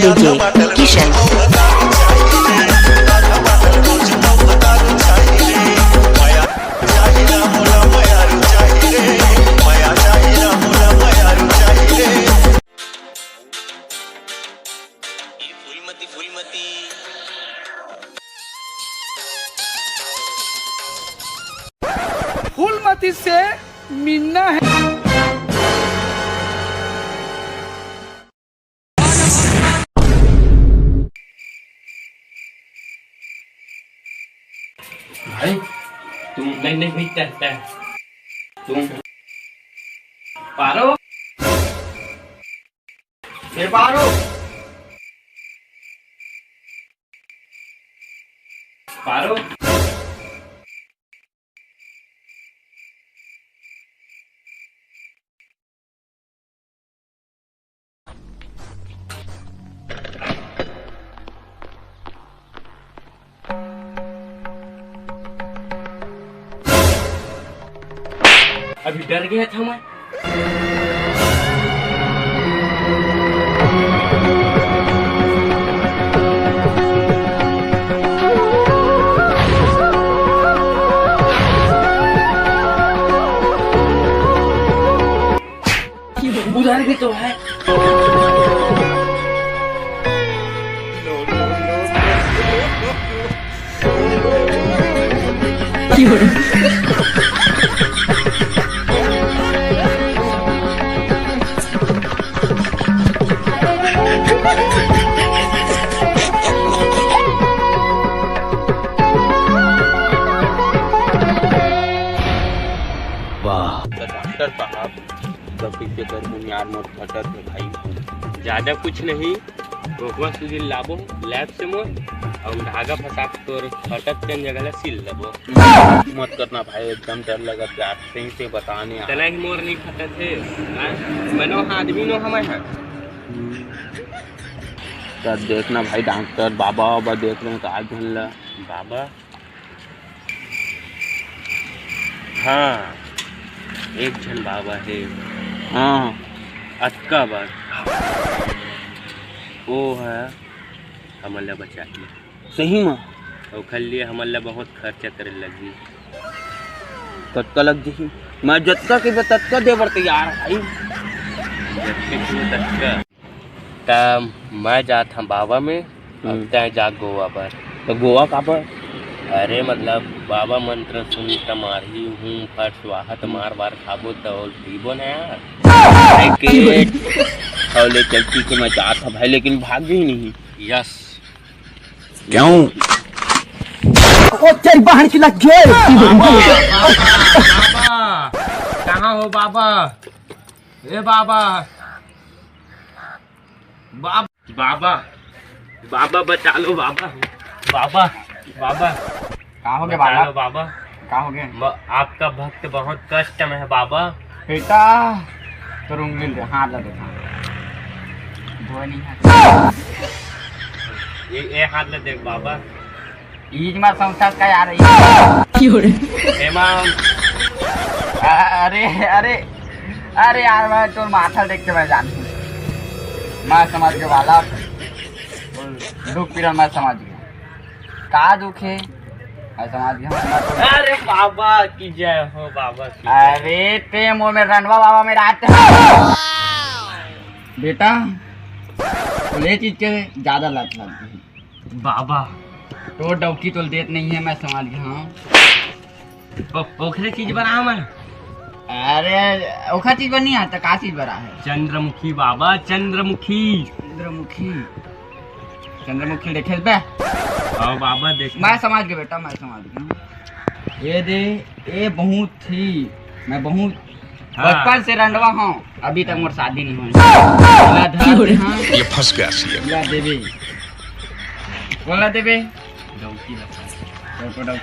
DJ Kishan. Phoolmati से मिलना है। भाई तुम नहीं कहता है तुम पारो ये पारो पारो अभी डर गया था मैं। उधर भी तो है। डॉक्टर साहब पीछे कर यार मोट फटत है भाई, ज्यादा कुछ नहीं रोकवा सुजी लाबो लैब से मोर और धागा फंसा तोर फटत के जगह सिल लेबो। मत करना भाई, एकदम डर लगा यार, सही से बताने चला ही मोर नहीं फटत है मनो आदमी नो हमें है तब देखना भाई। डॉक्टर बाबा बाबा देख रहे हैं तो आज झल्ला बाबा। हाँ एक जन बाबा है, हाँ अटका बार वो है हमला बचा लिया सही में और खल लिए हमला बहुत खर्चा करे लगी तत्का लग जी। मैं जत्का के तत्का दे बर तैयार भाई, तत्का तब मैं जाता बाबा में अब तय जा गोवा पर। तो गोवा का पर अरे मतलब बाबा मंत्र सुन तमार ही हूँ फट स्वाहत मार बार खाबो तो पीबो ना यार ले चलती के मैं चाहता भाई, लेकिन भाग ही नहीं। यस क्यों तेरी बहन की लग गई। कहाँ हो बाबा? ए बाबा बाबा बाबा बचा लो बाबा बाबा बाबा। कहाँ हो गए बाबा? बाबा कहाँ हो गए? आपका भक्त बहुत कष्ट में है बाबा। बेटा तो उंगली दे, हाथ लगा देखा धोए नहीं है ये हाथ ले देख बाबा। ईज मार संस्था का यार ये अरे अरे अरे यार मैं तो माथा देख के मैं जानती हूँ, मैं समझ के वाला दुख पीड़ा मैं समझ गया का दुख है मैं समझ गया। अरे बाबा की जय हो बाबा की। अरे ते मोर में रणवा बाबा में रात बेटा ये चीज के ज्यादा लत लगती है बाबा। तो डौकी तो देत नहीं है मैं समझ गया। हाँ पोखरे चीज बना मैं। अरे ओखा चीज बनी है तो का चीज बना है? चंद्रमुखी बाबा चंद्रमुखी। चंद्रमुखी चंद्रमुखी देखे बे आओ बाबा देख। मैं समझ गया बेटा, मैं समझ गया। ये दे ये बहुत थी मैं बहुत बचपन से रंडवा हूँ, अभी तक मोर शादी नहीं हुई। ये फंस गया देवी बोला देवे डौकी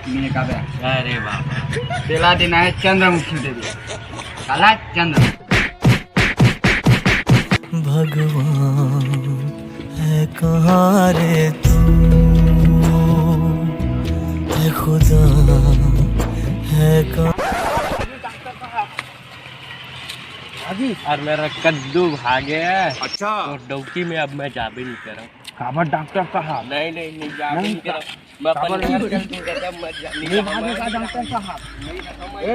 नहीं का बे। अरे बाबा तेला दिन है चंद्रमुखी देवी काला चंद्र। भगवान है कहाँ रे तू, है खुदा है कहाँ। भागी और मेरा कद्दू भागे। अच्छा तो डौकी में अब मैं जाबे नहीं कर रहा। काबर डॉक्टर साहब नहीं जाबे नहीं कर रहा। मैं अपन घर चल दूंगा जब मत जा नहीं भागेगा डॉक्टर साहब। ए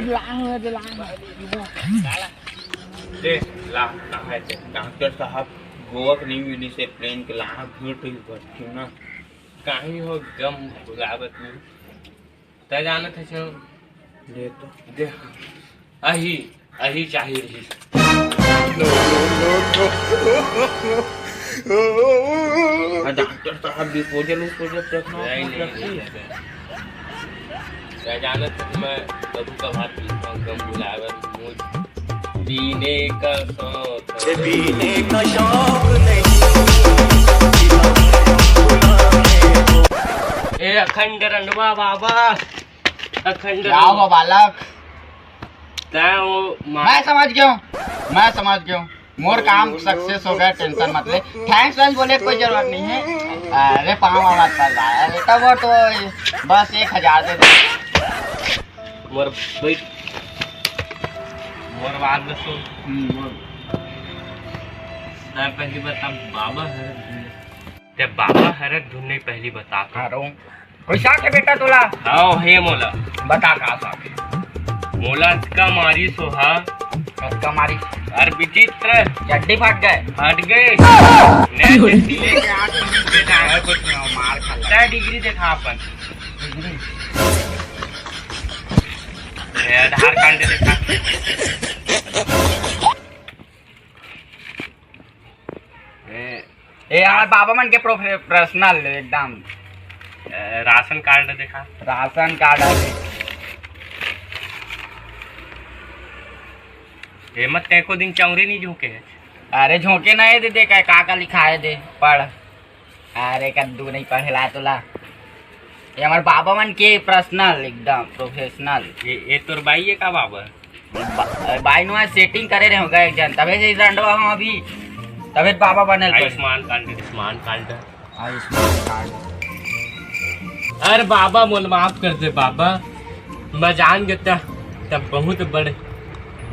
ला डॉक्टर साहब गोवा के नहीं मिली से प्लेन के लाना भीड़ क्यों ना कहीं हो गम बुलावत में तय जाना था चलो ले तो दे अही चाहिए रही। डॉक्टर साहब डिस्पोजल देखना नहीं तय जाना था मैं कभी कभार पीता हूँ गम बुलावत मुझ पीने का शौक पीने का शौक नहीं। ए अखंड रंडवा बाबा अखंड क्या हुआ बालक? मैं समझ गया हूँ मोर काम सक्सेस हो गया, टेंशन मत ले। थैंक्स वैंक्स बोले कोई जरूरत नहीं है। अरे पाँव मत कर रहा है बेटा, वो तो बस 1000 दे दे। मोर बात में सुन। पहली बता बाबा हरक ढूंढने पहली बता कोई साथ है बेटा तोला? हाँ हे मोला बता कहाँ साथ है? मोला का मारी सोहा कसका मारी और विचित्र चड्डी फट गए। हट गए मार खा क्या डिग्री देखा अपन आधार कार्ड देखा ए हमारे बाबा मन के प्रोफेशनल एकदम राशन कार्ड देखा राशन कार्ड हेमत तैको दिन चौरे नहीं झोंके है। अरे झोंके नहीं दे का का लिखा है दे पढ़। अरे कद्दू नहीं पढ़ेला तोला। ये हमारे बाबा मन के पर्सनल एकदम प्रोफेशनल। ये तोर बाई है का बाबा बाई नो सेटिंग करे रहे होगा एक जन तबे से रंडवा हम अभी तबे बाबा बनल। आयुष्मान कार्ड अरे बाबा मोल माफ कर दे बाबा, मैं जान गया तब बहुत बड़े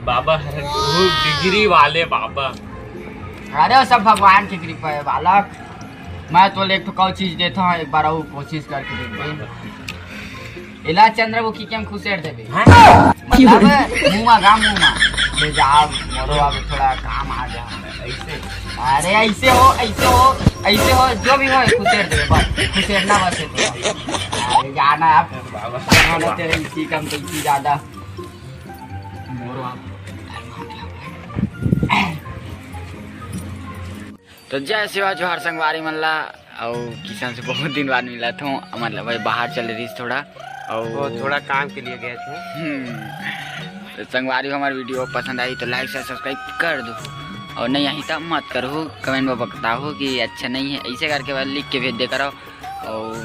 बाबा है डिग्री वाले बाबा। अरे सब भगवान की कृपा है बालक। मैं तो एक तो चीज देता हूँ, एक बार वो कोशिश करके देखते। इला चंद्रमुखी के हम खुशेर देबे मतलब मुंह ले जाओ मोरो अब थोड़ा काम आ जा ऐसे। अरे ऐसे हो जो भी हो खुशेर देबे बस खुशेरना बस है तो। अरे जाना आप बाबा तेरे इसी कम तो इसी ज्यादा मोरो आप। तो जय शिवा जोहार संगवारी मल्ला और किसान से बहुत दिन बाद मिला था। मतलब भाई बाहर चल रही थोड़ा और थोड़ा काम के लिए गए थे। तो संगवारी हमारी वीडियो पसंद आई तो लाइक से सब्सक्राइब कर दो और नहीं आई तब मत करो, कमेंट में बताओ कि अच्छा नहीं है ऐसे करके बाद लिख के भेज दे करो। और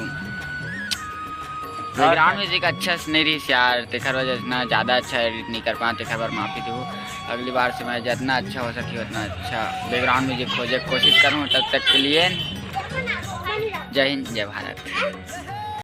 बैकग्राउंड म्यूजिक अच्छा से नहीं रही यार, तेखर वजह जितना ज़्यादा अच्छा एडिट नहीं कर पाए तेखर बार माफ़ी दो। अगली बार से मैं जितना अच्छा हो सके उतना अच्छा बैकग्राउंड म्यूजिक खोजे कोशिश करूँ। तब तक के लिए जय हिंद जय भारत।